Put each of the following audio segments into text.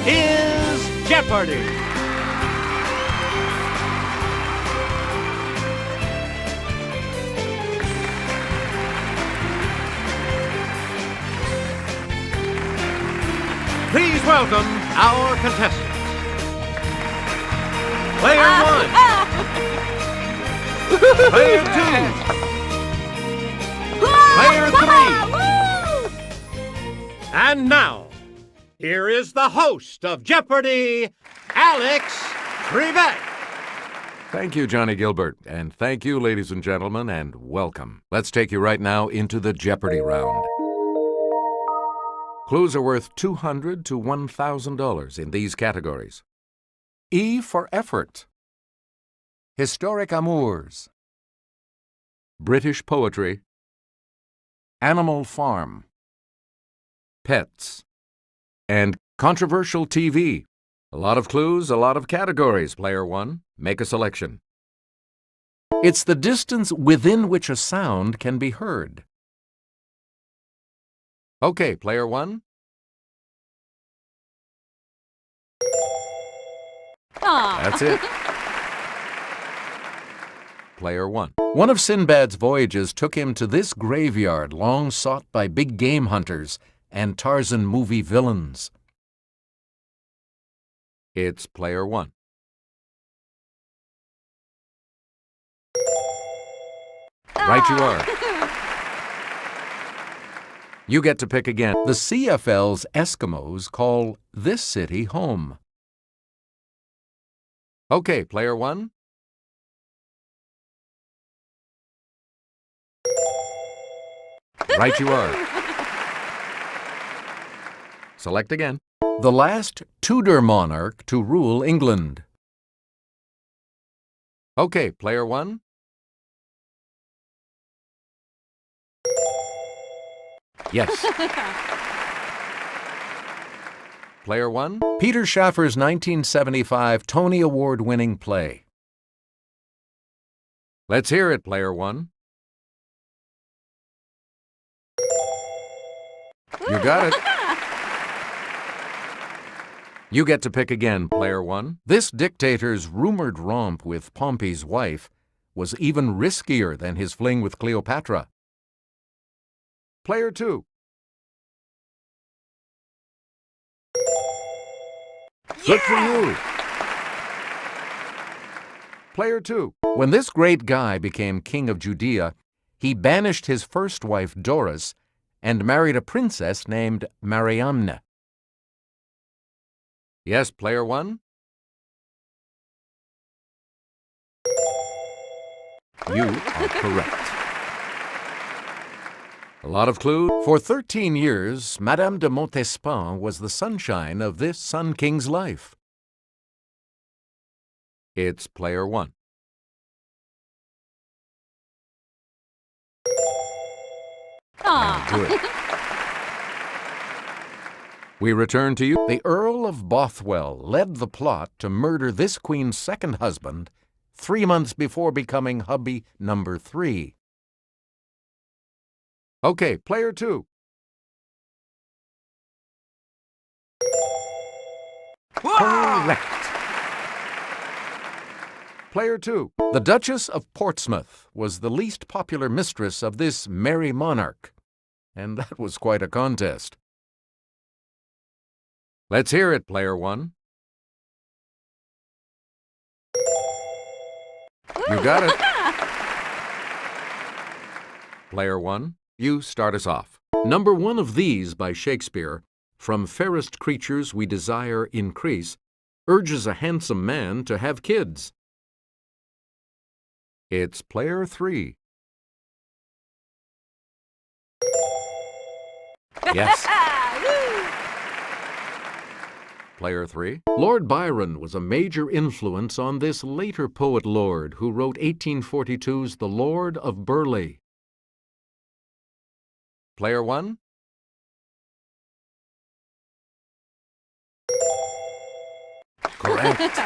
is Jeopardy! Please welcome our contestants. Player 1. Player 2. Player 3. And now, here is the host of Jeopardy, Alex Trebek. Thank you, Johnny Gilbert, and thank you, ladies and gentlemen, and welcome. Let's take you right now into the Jeopardy round. Clues are worth $200 to $1,000 in these categories. E for effort. Historic amours. British poetry. Animal farm. Pets. And controversial TV. A lot of clues, a lot of categories. Player 1, make a selection. It's the distance within which a sound can be heard. Okay, Player 1. That's it. Player 1. One of Sinbad's voyages took him to this graveyard long sought by big game hunters and Tarzan movie villains. It's Player 1. Right you are. You get to pick again. The CFL's Eskimos call this city home. Okay, Player 1. Right you are. Select again. The last Tudor monarch to rule England. Okay, Player 1. Yes. Player 1. Peter Shaffer's 1975 Tony Award-winning play. Let's hear it, Player 1. You got it. You get to pick again, Player 1. This dictator's rumored romp with Pompey's wife was even riskier than his fling with Cleopatra. Player 2. Good for you. Player 2. When this great guy became king of Judea, he banished his first wife, Doris, and married a princess named Mariamne. Yes, Player 1? You are correct. A lot of clues. For 13 years, Madame de Montespan was the sunshine of this Sun King's life. It's Player 1. Good. We return to you. The Earl of Bothwell led the plot to murder this queen's second husband 3 months before becoming hubby number 3. Okay, Player 2. Correct. Player 2. The Duchess of Portsmouth was the least popular mistress of this merry monarch, and that was quite a contest. Let's hear it, Player 1. You got it. Player 1, you start us off. Number 1 of these by Shakespeare, from fairest creatures we desire increase, urges a handsome man to have kids. It's Player 3. Yes. Player 3. Lord Byron was a major influence on this later poet lord who wrote 1842's The Lord of Burleigh. Player 1. Correct.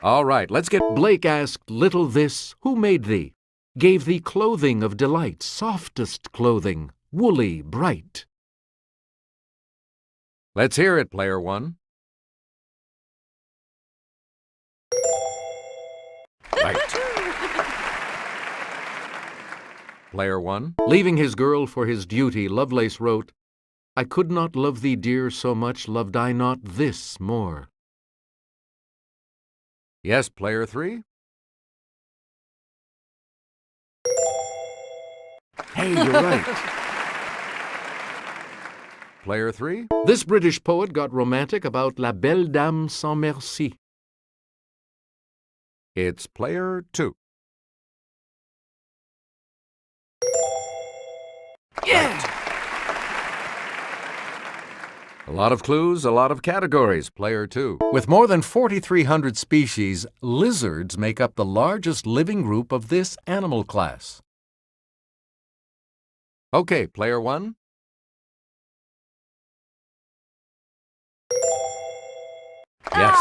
All right, let's get Blake asked, little this, who made thee? Gave thee clothing of delight, softest clothing, woolly, bright. Let's hear it, player one. Right. Player one. Leaving his girl for his duty, Lovelace wrote, I could not love thee, dear, so much loved I not this more. Yes, player three. Hey, you're right. Player three. This British poet got romantic about La Belle Dame sans Merci. It's player two. Yeah! A lot of clues, a lot of categories, player two. With more than 4,300 species, lizards make up the largest living group of this animal class. Okay, player one. Yes.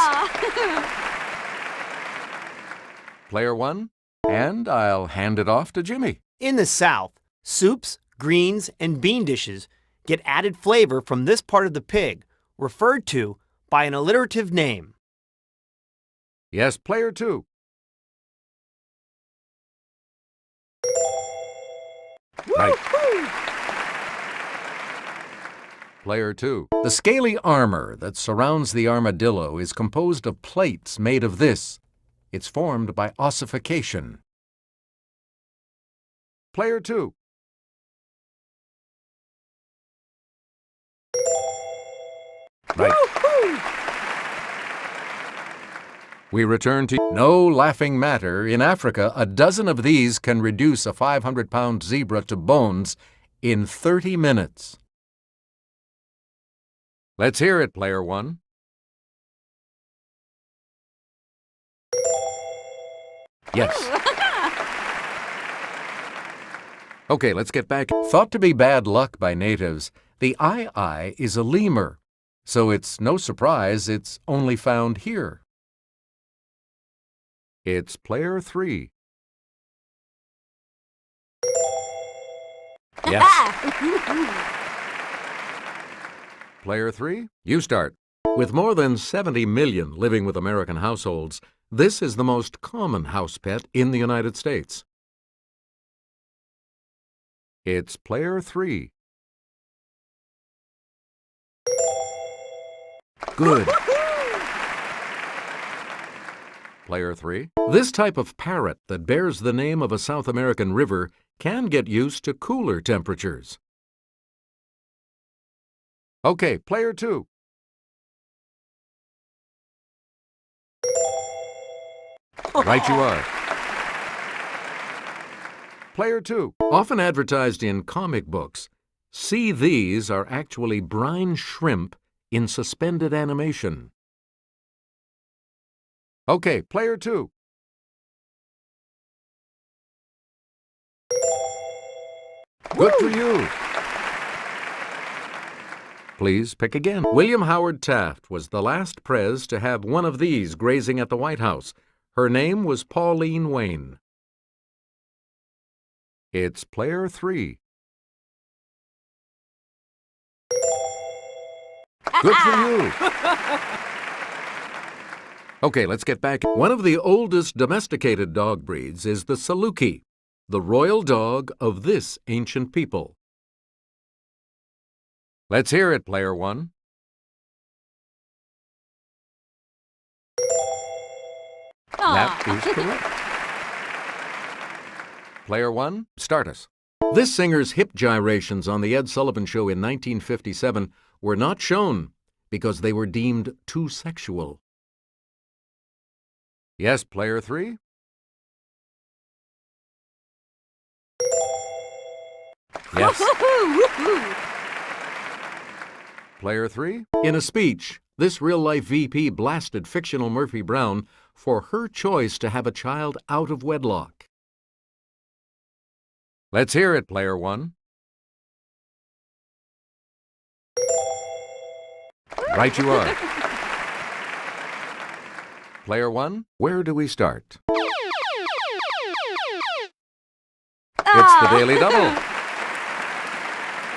Player one. And I'll hand it off to Jimmy. In the South, soups, greens, and bean dishes get added flavor from this part of the pig, referred to by an alliterative name. Yes, player two. Right. Player two. The scaly armor that surrounds the armadillo is composed of plates made of this. It's formed by ossification. Player two. Right. We return to no laughing matter. In Africa, a dozen of these can reduce a 500-pound zebra to bones in 30 minutes. Let's hear it, player one. Yes. Okay, let's get back. Thought to be bad luck by natives, the eye is a lemur, so it's no surprise it's only found here. It's player three. Yes. Player three, you start. With more than 70 million living with American households, this is the most common house pet in the United States. It's player three. Good. Player three. This type of parrot that bears the name of a South American river can get used to cooler temperatures. Okay, player two. Right you are. Player two. Often advertised in comic books, see these are actually brine shrimp in suspended animation. Okay, player two. Good for you. Please pick again. William Howard Taft was the last pres to have one of these grazing at the White House. Her name was Pauline Wayne. It's player three. Good for you. Okay, let's get back. One of the oldest domesticated dog breeds is the Saluki, the royal dog of this ancient people. Let's hear it, player one. That is correct. Player one, start us. This singer's hip gyrations on The Ed Sullivan Show in 1957 were not shown because they were deemed too sexual. Yes, player three. Yes. Player three. In a speech, this real-life VP blasted fictional Murphy Brown for her choice to have a child out of wedlock. Let's hear it, player one. Right you are. Player one, where do we start? It's the Daily Double.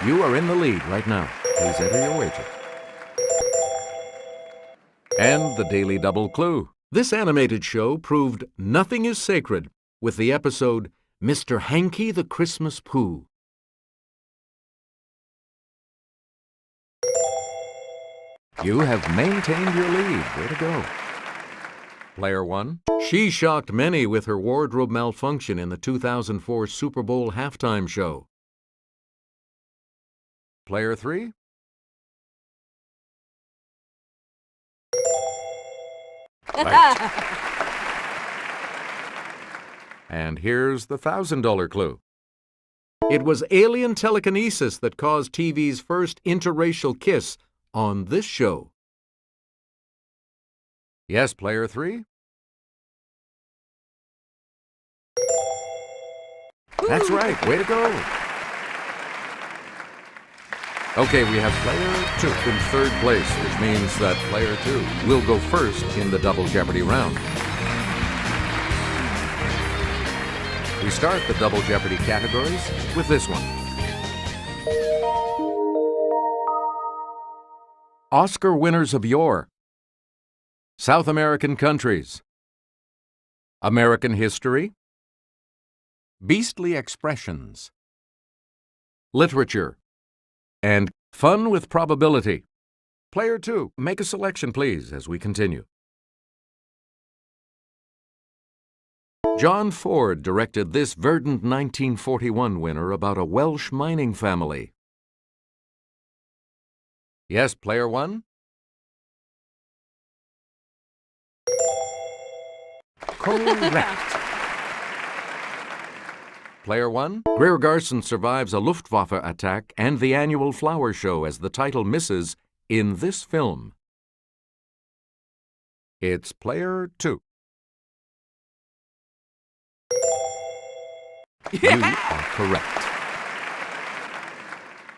You are in the lead right now. Please enter your wager. And the Daily Double clue. This animated show proved nothing is sacred with the episode Mr. Hanky the Christmas Pooh. You have maintained your lead. Way to go. Player 1. She shocked many with her wardrobe malfunction in the 2004 Super Bowl halftime show. Player 3. Right. And here's the $1,000 clue. It was alien telekinesis that caused TV's first interracial kiss on this show. Yes, player 3? That's right. Way to go. Okay, we have player 2 in third place, which means that player 2 will go first in the Double Jeopardy round. We start the Double Jeopardy categories with this one. Oscar winners of yore. South American countries. American history. Beastly expressions. Literature. And fun with probability. Player 2, make a selection, please, as we continue. John Ford directed this verdant 1941 winner about a Welsh mining family. Yes, player 1? Correct. Player 1? Greer Garson survives a Luftwaffe attack and the annual flower show as the title misses in this film. It's player 2. You are correct.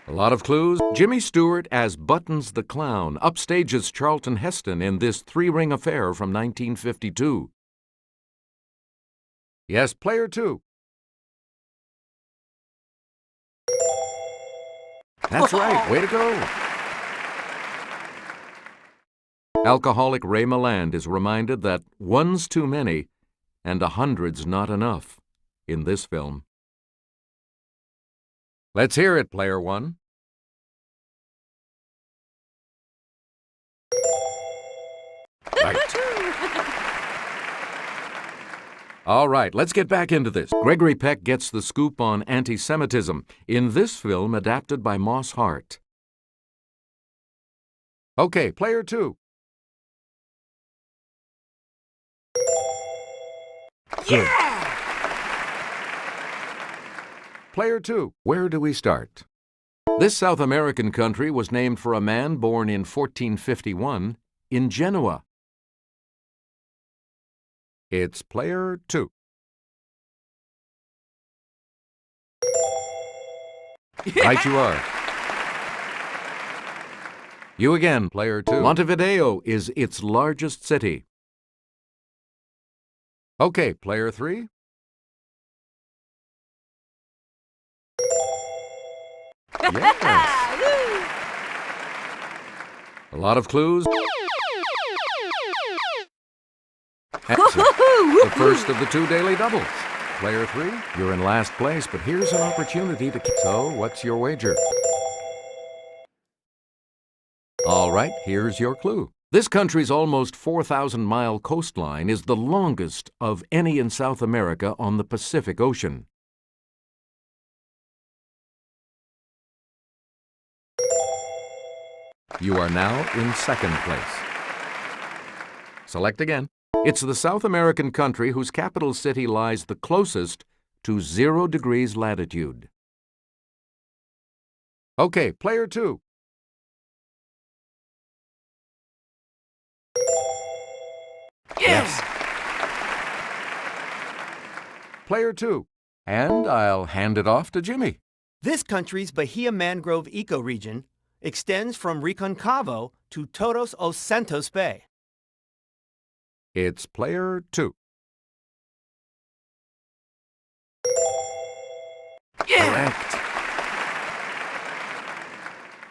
A lot of clues. Jimmy Stewart as Buttons the Clown upstages Charlton Heston in this three-ring affair from 1952. Yes, player 2. That's right. Way to go. Alcoholic Ray Milland is reminded that one's too many and 100's not enough in this film. Let's hear it, player 1. Right. All right, let's get back into this. Gregory Peck gets the scoop on anti-Semitism in this film adapted by Moss Hart. Okay, player 2. Good. Player 2, where do we start? This South American country was named for a man born in 1451 in Genoa. It's player 2. Right you are. You again, player 2. Montevideo is its largest city. Okay, player 3. Yes. A lot of clues. The first of the two daily doubles. Player 3, you're in last place, but here's an opportunity to... So, what's your wager? All right, here's your clue. This country's almost 4,000-mile coastline is the longest of any in South America on the Pacific Ocean. You are now in second place. Select again. It's the South American country whose capital city lies the closest to 0 degrees latitude. Okay, player 2. Yes. Player 2. And I'll hand it off to Jimmy. This country's Bahia Mangrove ecoregion extends from Reconcavo to Todos os Santos Bay. It's player 2. Yeah. Correct.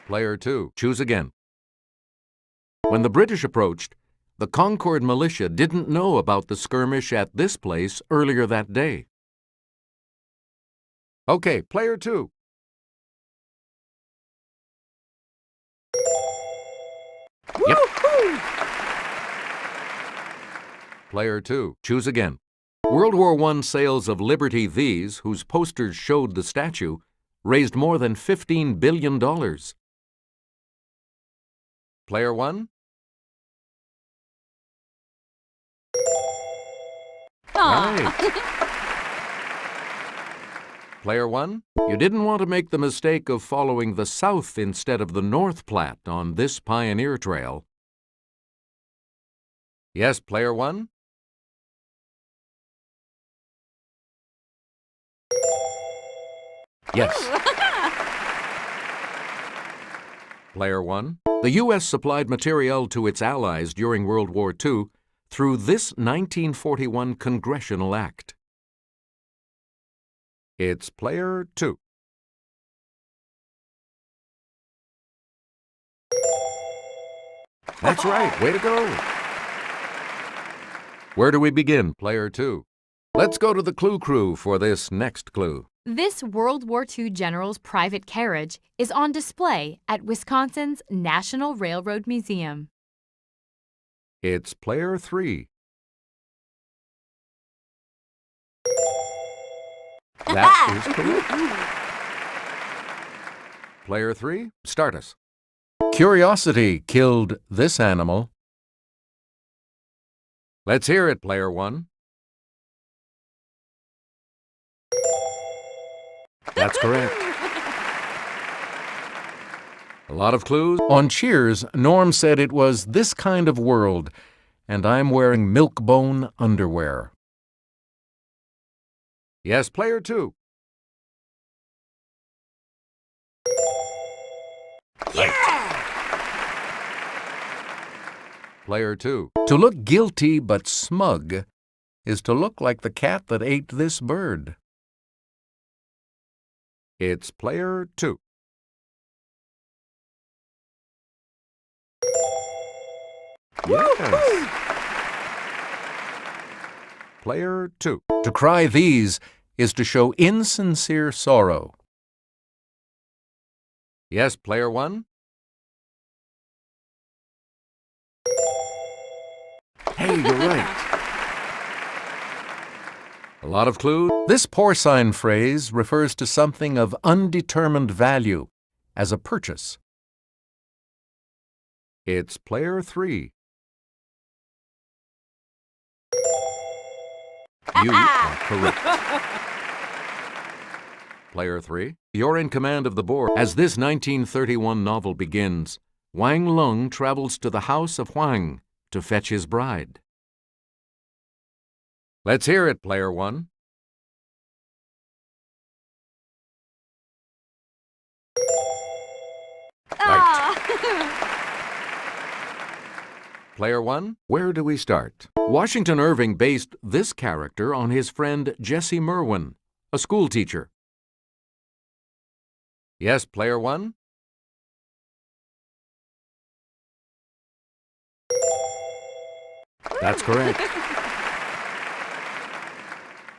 Player 2. Choose again. When the British approached, The Concord militia didn't know about the skirmish at this place earlier that day. Okay, player 2. Yep. Player 2, choose again. World War I sales of Liberty These, whose posters showed the statue, raised more than $15 billion. Player 1? Right. Player 1, you didn't want to make the mistake of following the South instead of the North Platte on this pioneer trail. Yes, player 1? Yes. Player 1, the U.S. supplied materiel to its allies during World War II through this 1941 Congressional Act. It's player 2. That's right, way to go! Where do we begin, player 2? Let's go to the Clue Crew for this next clue. This World War II general's private carriage is on display at Wisconsin's National Railroad Museum. It's player 3. That is correct. Player 3, start us. Curiosity killed this animal. Let's hear it, player 1. That's correct. A lot of clues. On Cheers, Norm said it was this kind of world, and I'm wearing milk-bone underwear. Yes, player 2. Right. Player 2. To look guilty but smug is to look like the cat that ate this bird. It's player 2. Yes. Player 2. To cry these is to show insincere sorrow. Yes, player 1. Hey, you're right. A lot of clues. This porcine phrase refers to something of undetermined value as a purchase. It's player 3. You are correct. Player 3, you're in command of the board. As this 1931 novel begins, Wang Lung travels to the house of Huang to fetch his bride. Let's hear it, player 1. Right. Player 1, where do we start? Washington Irving based this character on his friend Jesse Merwin, a schoolteacher. Yes, player 1? That's correct.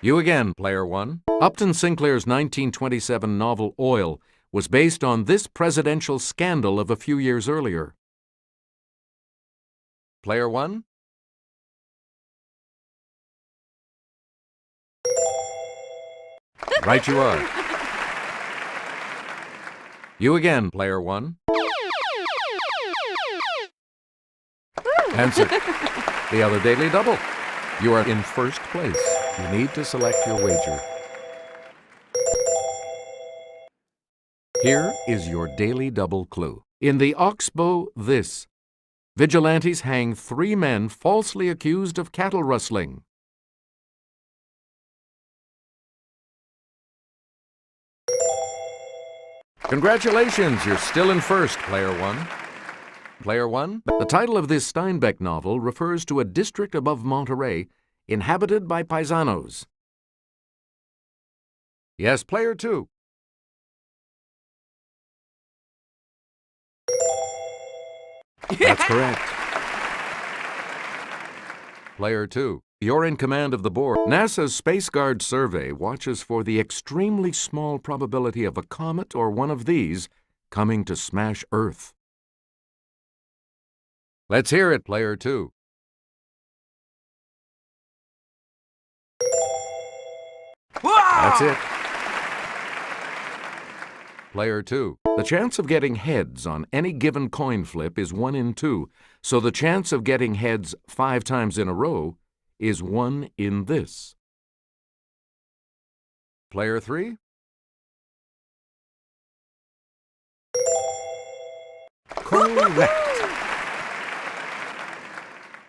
You again, player 1. Upton Sinclair's 1927 novel Oil was based on this presidential scandal of a few years earlier. Player 1? Right you are. You again, player 1. Answer. The other Daily Double. You are in first place. You need to select your wager. Here is your Daily Double clue. In the Oxbow This, vigilantes hang 3 men falsely accused of cattle rustling. Congratulations, you're still in first, player 1. Player 1, the title of this Steinbeck novel refers to a district above Monterey inhabited by paisanos. Yes, player 2. That's correct. Player 2, you're in command of the board. NASA's Space Guard survey watches for the extremely small probability of a comet or one of these coming to smash Earth. Let's hear it, Player 2. That's it. Player 2. The chance of getting heads on any given coin flip is 1 in 2, so the chance of getting heads 5 times in a row is 1 in this. Player 3. Correct.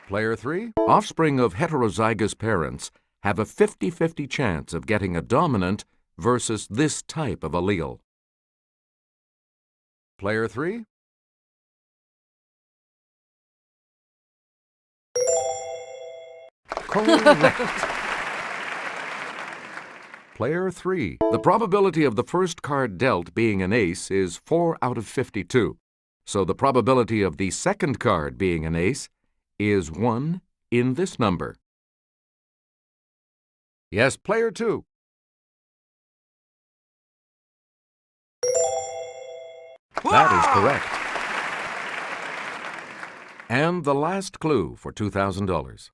Player 3. Offspring of heterozygous parents have a 50-50 chance of getting a dominant versus this type of allele. Player 3. Correct. Player 3. The probability of the first card dealt being an ace is 4 out of 52. So the probability of the second card being an ace is 1 in this number. Yes, Player 2. That is correct. And the last clue for $2,000.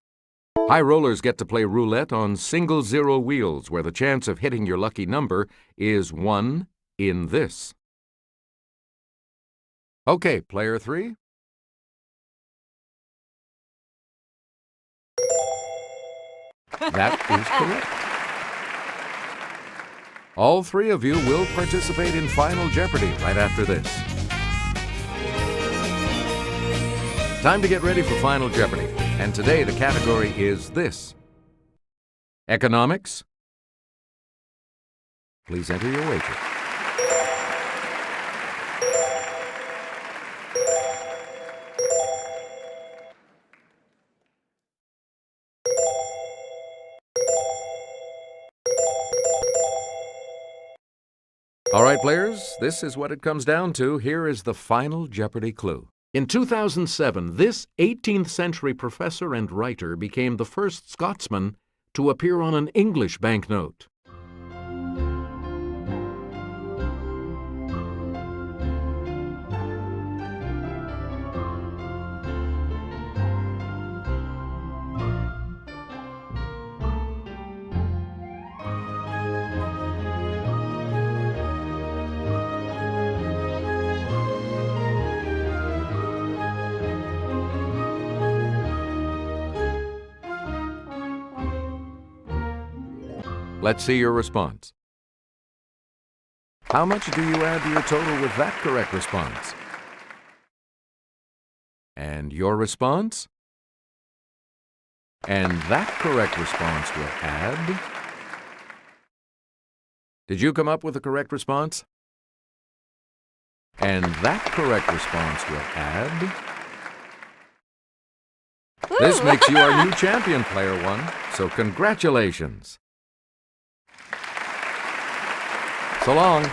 High rollers get to play roulette on single zero wheels where the chance of hitting your lucky number is 1 in this. Okay, Player 3. That is correct. All 3 of you will participate in Final Jeopardy right after this. Time to get ready for Final Jeopardy. And today the category is this: economics. Please enter your wager. All right, players, this is what it comes down to. Here is the Final Jeopardy clue. In 2007, this 18th century professor and writer became the first Scotsman to appear on an English banknote. Let's see your response. How much do you add to your total with that correct response? And your response? And that correct response will add. Did you come up with the correct response? And that correct response will add. This makes you our new champion, Player 1, so congratulations. So long.